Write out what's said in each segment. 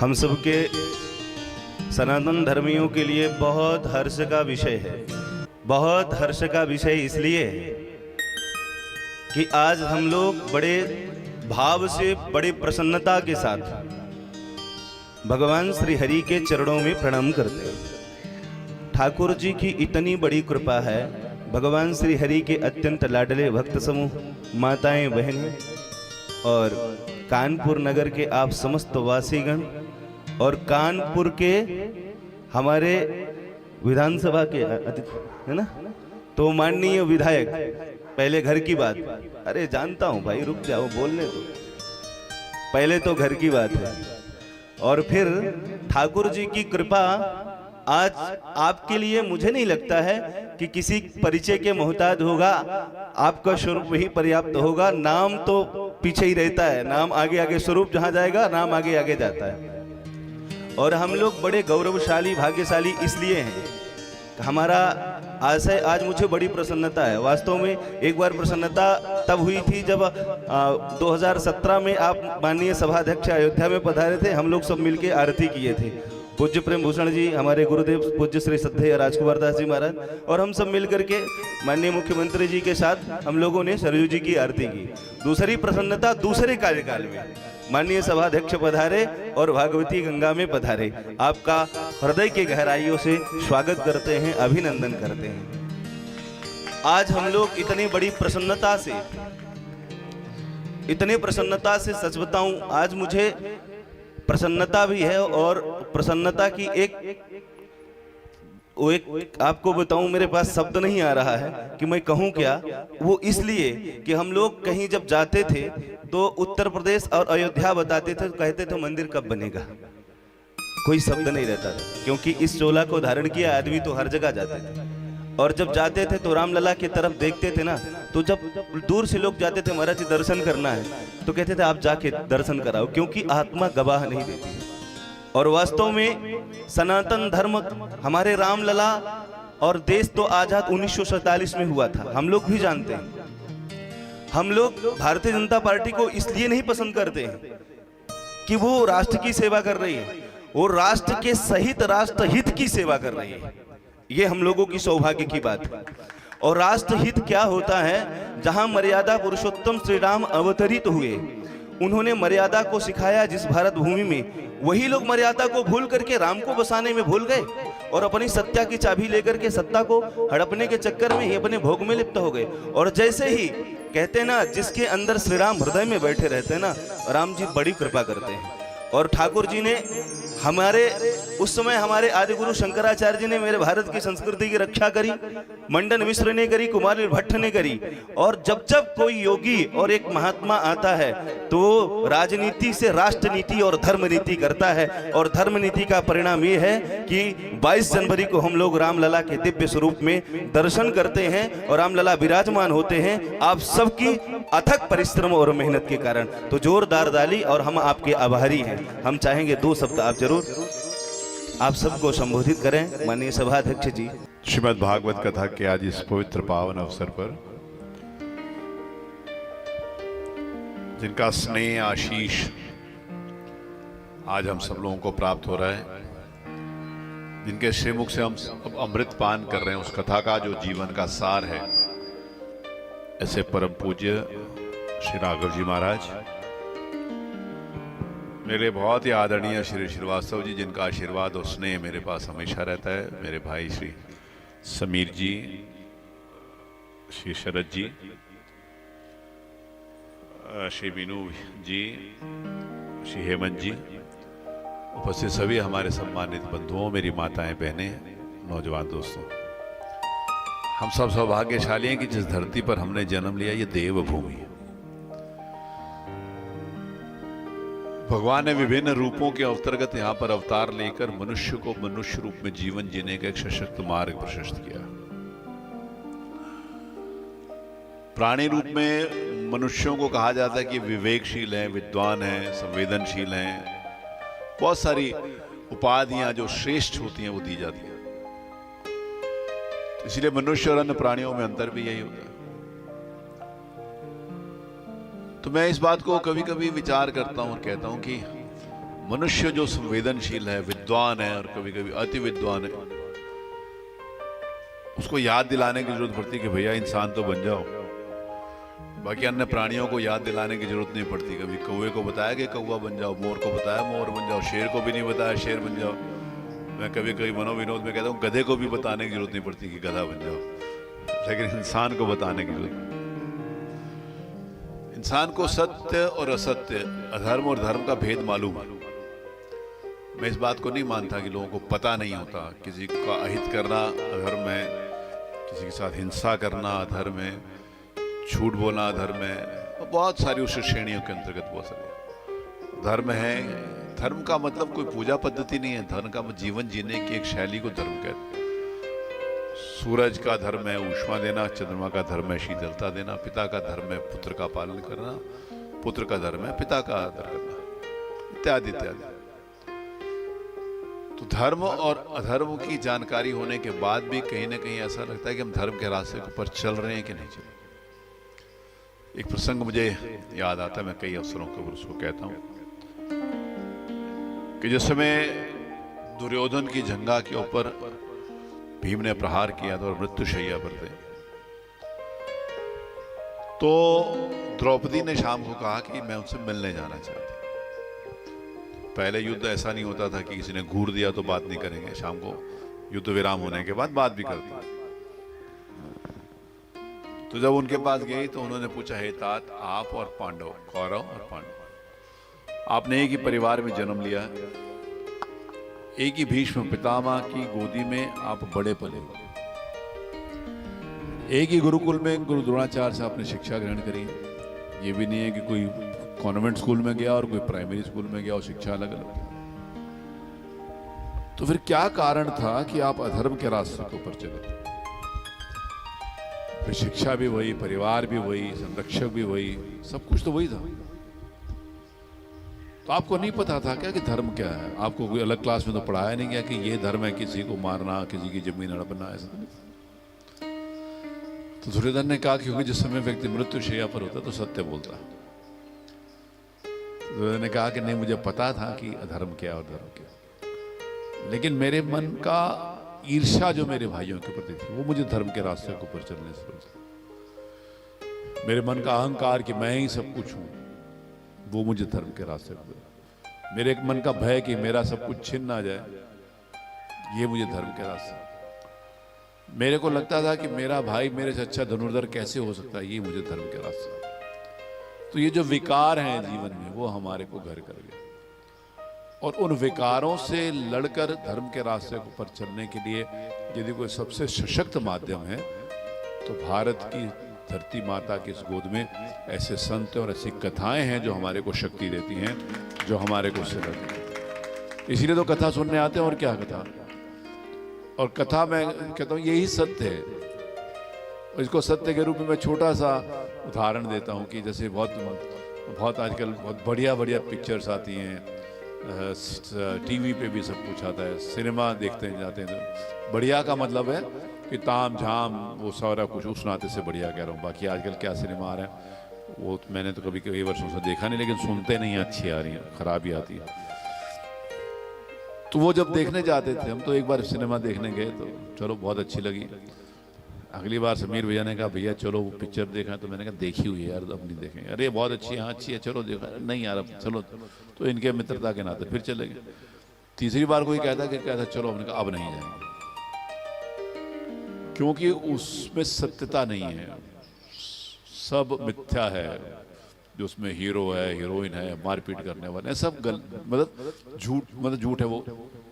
हम सबके सनातन धर्मियों के लिए बहुत हर्ष का विषय है। बहुत हर्ष का विषय इसलिए है कि आज हम लोग बड़े भाव से, बड़ी प्रसन्नता के साथ भगवान श्री हरि के चरणों में प्रणाम करते हैं। ठाकुर जी की इतनी बड़ी कृपा है, भगवान श्री हरि के अत्यंत लाडले भक्त समूह, माताएं, बहनें और कानपुर नगर के आप समस्त वासीगण और कानपुर के हमारे विधानसभा के है ना, तो माननीय विधायक, पहले घर की बात, अरे जानता हूं भाई, रुक जाओ बोलने दो, पहले तो घर की बात है और फिर ठाकुर जी की कृपा। आज आपके लिए मुझे नहीं लगता है कि किसी परिचय के मोहताज होगा, आपका स्वरूप ही पर्याप्त होगा। नाम तो पीछे ही रहता है, नाम आगे आगे, स्वरूप जहां जाएगा नाम आगे आगे जाता है। और हम लोग बड़े गौरवशाली, भाग्यशाली इसलिए हैं, हमारा आशय, आज मुझे बड़ी प्रसन्नता है। वास्तव में एक बार प्रसन्नता तब हुई थी जब 2017 में आप माननीय सभाध्यक्ष अयोध्या में पधारे थे, हम लोग सब मिलके आरती किए थे। पूज्य प्रेम भूषण जी, हमारे गुरुदेव पूज्य श्री श्रद्धेय राजकुमार दास जी महाराज और हम सब मिलकर के माननीय मुख्यमंत्री जी के साथ हम लोगों ने सरयू जी की आरती की। दूसरी प्रसन्नता दूसरे कार्यकाल में माननीय सभाध्यक्ष पधारे और भागवती गंगा में पधारे। आपका हृदय के गहराइयों से स्वागत करते हैं, अभिनंदन करते हैं। आज हम लोग इतनी बड़ी प्रसन्नता से सच बताऊं, आज मुझे प्रसन्नता भी है और प्रसन्नता की एक आपको बताऊं, मेरे पास शब्द नहीं आ रहा है कि मैं कहूं क्या। वो इसलिए कि हम लोग कहीं जब जाते थे तो उत्तर प्रदेश और अयोध्या बताते थे, तो कहते थे मंदिर कब बनेगा, कोई शब्द नहीं रहता था, क्योंकि इस चोला को धारण किया आदमी तो हर जगह जाते थे। और जब जाते थे तो रामलला की तरफ देखते थे ना, तो जब दूर से लोग जाते थे, महाराज जी दर्शन करना है, तो कहते थे आप जाके दर्शन कराओ, क्योंकि आत्मा गवाह नहीं देती है। और वास्तव में सनातन धर्म हमारे रामलला और देश तो आजाद 1947 में हुआ था, हम लोग भी जानते हैं। हम लोग भारतीय जनता पार्टी को इसलिए नहीं पसंद करते हैं कि वो राष्ट्र की सेवा कर रही है, वो राष्ट्र के सहित राष्ट्र हित की सेवा कर रही है। ये हम लोगों की सौभाग्य की बात है। और राष्ट्र हित क्या होता है? जहां मर्यादा पुरुषोत्तम श्री राम अवतरित हुए, उन्होंने मर्यादा को सिखाया जिस भारत भूमि में, वही लोग मर्यादा को भूल करके राम को बसाने में भूल गए और अपनी सत्ता की चाबी लेकर के सत्ता को हड़पने के चक्कर में ही अपने भोग में लिप्त हो गए। और जैसे ही कहते ना, जिसके अंदर श्री राम हृदय में बैठे रहते हैं ना, राम जी बड़ी कृपा करते हैं। और ठाकुर जी ने हमारे उस समय, हमारे आदि गुरु शंकराचार्य जी ने मेरे भारत की संस्कृति की रक्षा करी, मंडन मिश्र ने करी, कुमार भट्ट ने करी। और जब जब कोई योगी और एक महात्मा आता है तो राजनीति से राष्ट्र नीति और धर्म नीति करता है। और धर्म नीति का परिणाम ये है कि 22 जनवरी को हम लोग रामलला के दिव्य स्वरूप में दर्शन करते हैं और रामलला विराजमान होते हैं, आप सबकी अथक परिश्रम और मेहनत के कारण। तो जोरदार ताली, और हम आपके आभारी हैं। हम चाहेंगे 2 शब्द आप जरूर आप सबको संबोधित करें, माननीय सभाध्यक्ष जी। श्रीमद् भागवत कथा के आज इस पवित्र पावन अवसर पर जिनका स्नेह, आशीष आज हम सब लोगों को प्राप्त हो रहा है, जिनके श्रीमुख से हम अब अमृत पान कर रहे हैं, उस कथा का जो जीवन का सार है, ऐसे परम पूज्य श्री राघव जी महाराज, मेरे बहुत ही आदरणीय श्री श्रीवास्तव जी, जिनका आशीर्वाद और स्नेह मेरे पास हमेशा रहता है, मेरे भाई श्री समीर जी, श्री शरद जी, श्री बीनू जी, श्री हेमंत जी, उपस्थित सभी हमारे सम्मानित बंधुओं, मेरी माताएं, बहनें, नौजवान दोस्तों, हम सब सौभाग्यशाली हैं कि जिस धरती पर हमने जन्म लिया, ये देवभूमि है। भगवान ने विभिन्न रूपों के अंतर्गत यहाँ पर अवतार लेकर मनुष्य को मनुष्य रूप में जीवन जीने का एक सशक्त मार्ग प्रशस्त किया। प्राणी रूप में मनुष्यों को कहा जाता है कि विवेकशील हैं, विद्वान हैं, संवेदनशील हैं, बहुत सारी उपाधियां जो श्रेष्ठ होती हैं वो दी जाती हैं। इसलिए मनुष्य और अन्य प्राणियों में अंतर भी यही होता है। तो मैं इस बात को कभी कभी विचार करता हूं और कहता हूं कि मनुष्य जो संवेदनशील है, विद्वान है और कभी कभी अति विद्वान है, उसको याद दिलाने की जरूरत पड़ती है कि भैया इंसान तो बन जाओ। बाकी अन्य प्राणियों को याद दिलाने की जरूरत नहीं पड़ती। कभी कौवे को बताया कि कौवा बन जाओ, मोर को बताया मोर बन जाओ, शेर को भी नहीं बताया शेर बन जाओ। मैं कभी कभी मनोविनोद में कहता हूँ गधे को भी बताने की जरूरत नहीं पड़ती कि गधा बन जाओ, लेकिन इंसान को बताने की जरूरत। इंसान को सत्य और असत्य, अधर्म और धर्म का भेद मालूम है। मैं इस बात को नहीं मानता कि लोगों को पता नहीं होता। किसी का अहित करना अधर्म है, किसी के साथ हिंसा करना अधर्म है, झूठ बोलना अधर्म है, और बहुत सारी उस श्रेणियों के अंतर्गत बहुत सारे धर्म है। धर्म का मतलब कोई पूजा पद्धति नहीं है। धर्म का जीवन जीने की एक शैली को धर्म कहते हैं। सूरज का धर्म है ऊष्मा देना, चंद्रमा का धर्म है शीतलता देना, पिता का धर्म है पुत्र का पालन करना, पुत्र का धर्म है पिता का आदर करना, इत्यादि इत्यादि। तो धर्म और अधर्म की जानकारी होने के बाद भी कहीं ना कहीं ऐसा लगता है कि हम धर्म के रास्ते पर चल रहे हैं कि नहीं चल रहे। एक प्रसंग मुझे याद आता है, मैं कई अवसरों पर उसको कहता हूं कि जिस समय दुर्योधन की जंगा के ऊपर भीम ने प्रहार किया था और मृत्युशैया पर थे, तो द्रौपदी ने शाम को कहा कि मैं उनसे मिलने जाना चाहती। पहले युद्ध ऐसा नहीं होता था कि किसी ने घूर दिया तो बात नहीं करेंगे, शाम को युद्ध विराम होने के बाद बात भी करते। तो जब उनके पास गई तो उन्होंने पूछा, हे तात, आप और पांडव, कौरव और पांडव, आपने एक ही परिवार में जन्म लिया, एक ही भीष्म पितामह की गोदी में आप बड़े पले, एक ही गुरुकुल में गुरु द्रोणाचार्य से आपने शिक्षा ग्रहण करी। ये भी नहीं है कि कोई कॉन्वेंट स्कूल में गया और कोई प्राइमरी स्कूल में गया और शिक्षा अलग अलग। तो फिर क्या कारण था कि आप अधर्म के रास्ते के ऊपर चले? फिर शिक्षा भी वही, परिवार भी वही, संरक्षक भी वही, सब कुछ तो वही था। तो आपको नहीं पता था क्या कि धर्म क्या है? आपको कोई अलग क्लास में तो पढ़ाया नहीं गया कि ये धर्म है किसी को मारना, किसी की जमीन हड़पना, ऐसा नहीं। तो दुर्योधन ने कहा क्योंकि जिस समय व्यक्ति मृत्युशैया पर होता तो सत्य बोलता। दुर्योधन ने कहा कि नहीं, मुझे पता था कि अधर्म क्या और धर्म क्या, लेकिन मेरे मन का ईर्ष्या जो मेरे भाइयों के प्रति थी वो मुझे धर्म के रास्ते के ऊपर चलने से रोका। मेरे मन का अहंकार कि मैं ही सब कुछ हूं वो मुझे धर्म के रास्ते पर, मेरे एक मन का भय कि मेरा सब कुछ छिन ना जाए ये मुझे धर्म के रास्ते। मेरे को लगता था कि मेरा भाई मेरे से अच्छा धनुर्धर कैसे हो सकता है, ये मुझे धर्म के रास्ते। तो ये जो विकार हैं जीवन में वो हमारे को घर कर गए, और उन विकारों से लड़कर धर्म के रास्ते पर चलने के लिए यदि कोई सबसे सशक्त माध्यम है तो भारत की धरती माता की इस गोद में ऐसे संत और ऐसी कथाएं हैं जो हमारे को शक्ति देती हैं, जो हमारे को सिला देती हैं। इसीलिए तो कथा सुनने आते हैं। और क्या कथा? और कथा मैं कहता हूँ यही सत्य है। इसको सत्य के रूप में मैं छोटा सा उदाहरण देता हूँ कि जैसे बहुत आजकल बहुत बढ़िया बढ़िया पिक्चर्स आती हैं, टीवी पे भी सब कुछ आता है, सिनेमा देखते हैं जाते हैं। तो बढ़िया का मतलब है कि ताम झाम वो सारा कुछ, उस नाते से बढ़िया कह रहा हूँ। बाकी आजकल क्या सिनेमा आ रहा है वो मैंने तो कभी कई वर्षों से देखा नहीं, लेकिन सुनते नहीं अच्छी आ रही है, खराब ही आती है। तो वो जब देखने जाते थे हम, तो एक बार सिनेमा देखने गए तो चलो बहुत अच्छी लगी। अगली बार समीर भैया ने कहा भैया चलो वो पिक्चर देखा, तो मैंने कहा देखी हुई है यार, अब नहीं देखेंगे। अरे बहुत अच्छी है, हाँ अच्छी है, चलो देखा। नहीं यार अब चलो, तो इनके मित्रता के नाते फिर चले गए। तीसरी बार कोई कहता चलो, हमने कहा अब नहीं जाएंगे, क्योंकि उसमें सत्यता नहीं है, सब मिथ्या है। जो उसमें हीरो है, हीरोइन है, मारपीट करने वाले, सब मतलब झूठ है, वो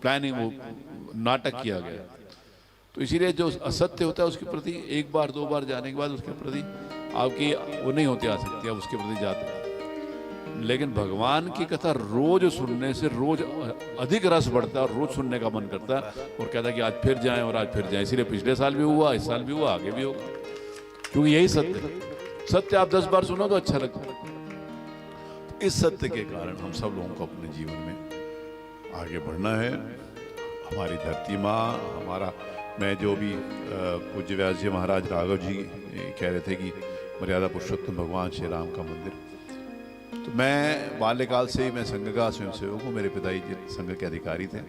प्लानिंग, वो नाटक किया गया। तो इसीलिए जो असत्य होता है उसके प्रति एक बार दो बार जाने के बाद उसके प्रति आपकी वो नहीं होती आसक्ति, आप उसके प्रति जाते हैं। लेकिन भगवान की कथा रोज सुनने से रोज अधिक रस बढ़ता है और रोज सुनने का मन करता है, और कहता है कि आज फिर जाएं और आज फिर जाएं। इसीलिए पिछले साल भी हुआ, इस साल भी हुआ, आगे भी होगा, क्योंकि यही सत्य आप 10 बार सुनो तो अच्छा लगता है। इस सत्य के कारण हम सब लोगों को अपने जीवन में आगे बढ़ना है। हमारी धरती माँ, हमारा, मैं जो भी पूज्य व्यास जी महाराज राघव जी कह रहे थे कि मर्यादा पुरुषोत्तम भगवान श्री राम का मंदिर, तो मैं बाल्यकाल से ही मैं संघ का स्वयंसेवक हूँ। मेरे पिताजी संघ के अधिकारी थे।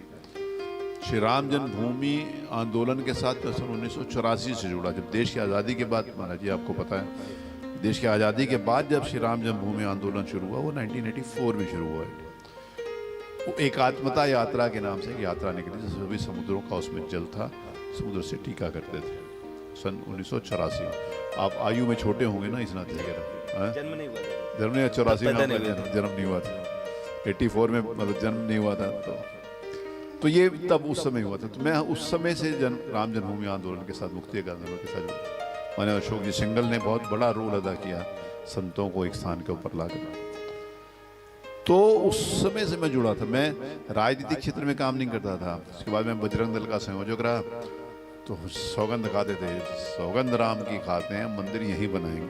श्री राम जन्मभूमि आंदोलन के साथ सन 1984 से जुड़ा। जब देश की आज़ादी के बाद, महाराज जी आपको पता है, देश की आज़ादी के बाद जब श्री राम जन्मभूमि आंदोलन शुरू हुआ वो 1984 में शुरू हुआ है। वो एकात्मता यात्रा के नाम से एक यात्रा निकली, जिसमें सभी समुद्रों का उसमें जल था, समुद्र से टीका करते थे। सन 1984। आप आयु में छोटे होंगे ना इस नाते वगैरह। जन्म नहीं हुआ था। जन्म नहीं, 84 में जन्म नहीं हुआ था। 84 में मतलब जन्म नहीं हुआ था। तो ये तब उस समय हुआ था। तो मैं उस समय से राम जन्मभूमि आंदोलन के साथ, मुक्ति के आंदोलन के साथ जुड़ा। मैंने अशोक जी सिंगल ने बहुत बड़ा रोल अदा किया संतों को एक स्थान के ऊपर लाकर। तो उस समय से मैं जुड़ा था। मैं राजनीतिक क्षेत्र में काम नहीं करता था। उसके बाद मैं बजरंग दल का संयोजक रहा। तो सौगंध खाते थे, सौगंध राम की खाते हैं, मंदिर यहीं बनाएंगे,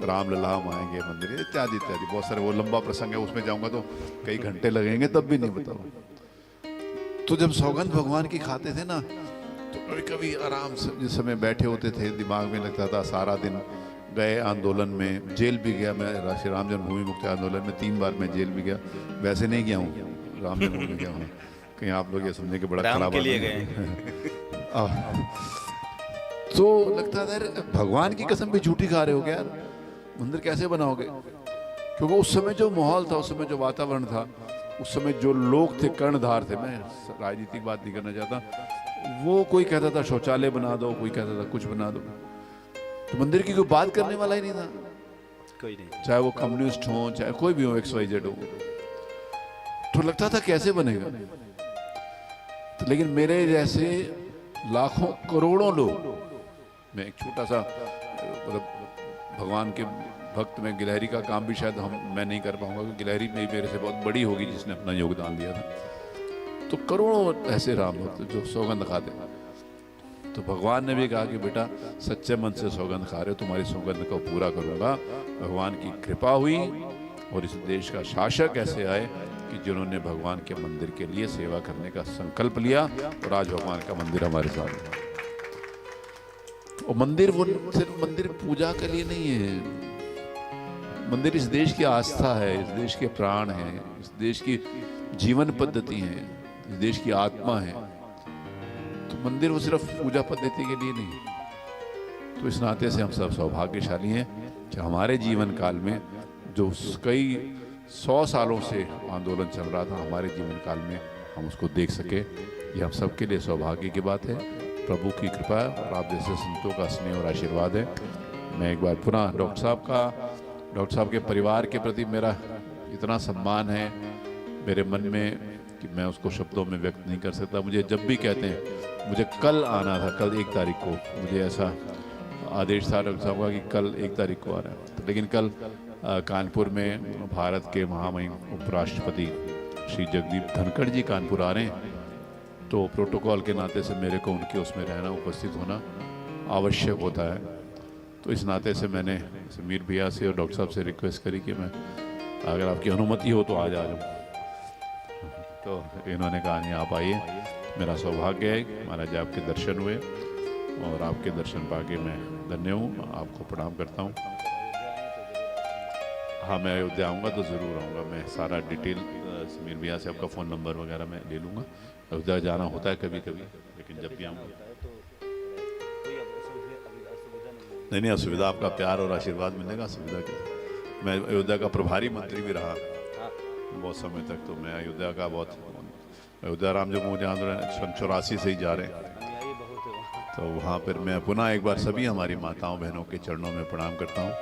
राम लल्लाम आएंगे मंदिर, इत्यादि इत्यादि बहुत सारे। वो लंबा प्रसंग है, उसमें जाऊंगा तो कई घंटे लगेंगे, तब भी नहीं बताऊँ। तो जब सौगंध भगवान की खाते थे ना, तो कभी कभी आराम से जिस समय बैठे होते थे, दिमाग में लगता था सारा दिन गए आंदोलन में, जेल भी गया मैं। श्री राम जन्मभूमि मुक्ति आंदोलन में 3 बार मैं जेल भी गया। वैसे नहीं गया हूँ, राम जन्मभूमि गया हूँ। कहीं आप लोग ये समझने के बड़ा खराब के लिए गए। तो लगता था यार भगवान की कसम भी झूठी खा रहे हो क्या यार, मंदिर कैसे बनाओगे? क्योंकि उस समय जो माहौल था, उस समय जो वातावरण था, उस समय जो लोग थे, कर्णधार थे। मैं राजनीतिक बात नहीं करना चाहता। वो कोई कहता था शौचालय बना दो, कोई कहता था कुछ बना दो। तो मंदिर की कोई बात करने वाला ही नहीं था, कोई नहीं, चाहे वो कम्युनिस्ट हो, चाहे कोई भी हो, XYZ हो। तो लगता था कैसे बनेगा। तो लेकिन मेरे जैसे लाखों करोड़ों लोग, मैं एक छोटा सा मतलब भगवान के भक्त में, गिलहरी का काम भी शायद मैं नहीं कर पाऊंगा, क्योंकि गिलहरी में मेरे से बहुत बड़ी होगी जिसने अपना योगदान दिया था। तो करोड़ों ऐसे राम भक्त जो सौगंध खाते। तो भगवान ने भी कहा कि बेटा सच्चे मन से सौगंध खा रहे हो, तुम्हारी सौगंध को पूरा करूंगा। भगवान की कृपा हुई और इस देश का शासक ऐसे आए कि जिन्होंने भगवान के मंदिर के लिए सेवा करने का संकल्प लिया, और आज भगवान का मंदिर हमारे साथ है। और मंदिर वो सिर्फ मंदिर पूजा के लिए नहीं है, मंदिर इस देश की आस्था है, इस देश के प्राण है, इस देश की जीवन पद्धति है, इस देश की आत्मा है। तो मंदिर वो सिर्फ पूजा पद्धति के लिए नहीं। तो इस नाते से हम सब सौभाग्यशाली हैं कि हमारे जीवन काल में जो कई 100 सालों से आंदोलन चल रहा था, हमारे जीवन काल में हम उसको देख सके, ये हम सबके लिए सौभाग्य की बात है। प्रभु की कृपा और आप जैसे संतों का स्नेह और आशीर्वाद है। मैं एक बार पुनः डॉक्टर साहब के परिवार के प्रति मेरा इतना सम्मान है मेरे मन में कि मैं उसको शब्दों में व्यक्त नहीं कर सकता। मुझे जब भी कहते हैं, मुझे कल आना था, कल 1 तारीख को मुझे ऐसा आदेश था डॉक्टर साहब का कि कल 1 तारीख को आना है। तो लेकिन कल कानपुर में भारत के महामहिम उपराष्ट्रपति श्री जगदीप धनखड़ जी कानपुर आ रहे हैं, तो प्रोटोकॉल के नाते से मेरे को उनके उसमें रहना, उपस्थित होना आवश्यक होता है। तो इस नाते से मैंने समीर भैया से और डॉक्टर साहब से रिक्वेस्ट करी कि मैं, अगर आपकी अनुमति हो तो आज आ जाऊँ। तो इन्होंने कहा नहीं, आप आइए। मेरा सौभाग्य है कि महाराज जी आपके दर्शन हुए और आपके दर्शन पाके मैं धन्य हूँ। आपको प्रणाम करता हूँ। हाँ, मैं अयोध्या आऊँगा तो ज़रूर आऊँगा। मैं सारा डिटेल समीर भैया से आपका फ़ोन नंबर वगैरह मैं ले लूँगा। अयोध्या जाना होता है कभी कभी, लेकिन जब भी आऊँगा। नहीं, असुविधा, आपका प्यार और आशीर्वाद मिलेगा। असुविधा क्या, मैं अयोध्या का प्रभारी मंत्री भी रहा बहुत समय तक। तो मैं अयोध्या का बहुत, अयोध्या राम जन्मभूमि आंदोलन सन 84 से ही जा रहे हैं। तो वहाँ पर मैं पुनः एक बार सभी हमारी माताओं बहनों के चरणों में प्रणाम करता हूँ।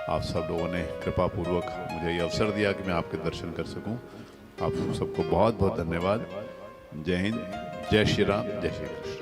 आप सब लोगों ने कृपापूर्वक मुझे ये अवसर दिया कि मैं आपके दर्शन कर सकूँ। आप सबको बहुत बहुत धन्यवाद। जय हिंद, जय श्री राम, जय श्री कृष्ण।